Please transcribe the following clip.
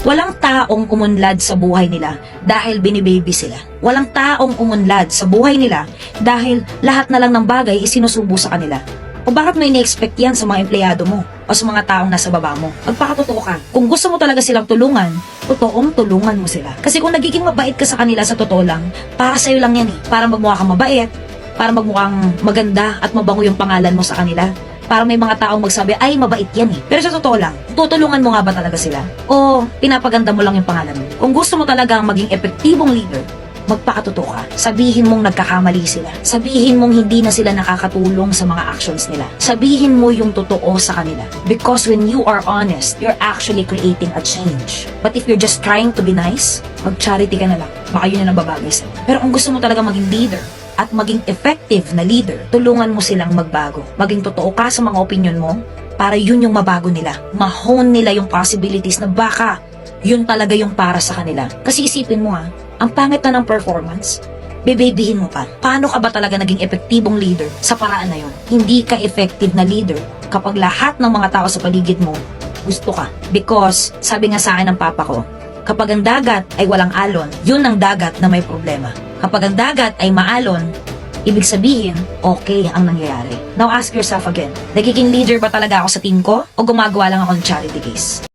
Walang taong umunlad sa buhay nila dahil binibaby sila. Walang taong umunlad sa buhay nila dahil lahat na lang ng bagay isinusubo sa kanila. O bakit may na-expect yan sa mga empleyado mo o sa mga taong nasa baba mo? Magpakatotoo ka. Kung gusto mo talaga silang tulungan, totoong tulungan mo sila. Kasi kung nagiging mabait ka sa kanila sa totoo lang, para sa'yo lang yan eh. Para magmukha kang mabait, para magmukhang maganda at mabango yung pangalan mo sa kanila. Para may mga taong magsabi, ay mabait yan eh. Pero sa totoo lang, tutulungan mo nga ba talaga sila? O pinapaganda mo lang yung pangalan mo? Kung gusto mo talagang maging epektibong leader, magpakatotoo ka. Sabihin mong nagkakamali sila. Sabihin mong hindi na sila nakakatulong sa mga actions nila. Sabihin mo yung totoo sa kanila. Because when you are honest, you're actually creating a change. But if you're just trying to be nice, mag-charity ka na lang. Baka yun na nababagay sa'yo. Pero kung gusto mo talaga maging leader, at maging effective na leader, tulungan mo silang magbago. Maging totoo ka sa mga opinion mo para yun yung mabago nila. Ma-hone nila yung possibilities na baka yun talaga yung para sa kanila. Kasi isipin mo ang pangit na ng performance, bebebihin mo pa. Paano ka ba talaga naging epektibong leader sa paraan na yun? Hindi ka effective na leader kapag lahat ng mga tao sa paligid mo gusto ka. Because, sabi nga sa akin ng papa ko, kapag ang dagat ay walang alon, yun ang dagat na may problema. Kapag ang dagat ay maalon, ibig sabihin, okay ang nangyayari. Now ask yourself again, nagiging leader ba talaga ako sa team ko o gumagawa lang ako ng charity case?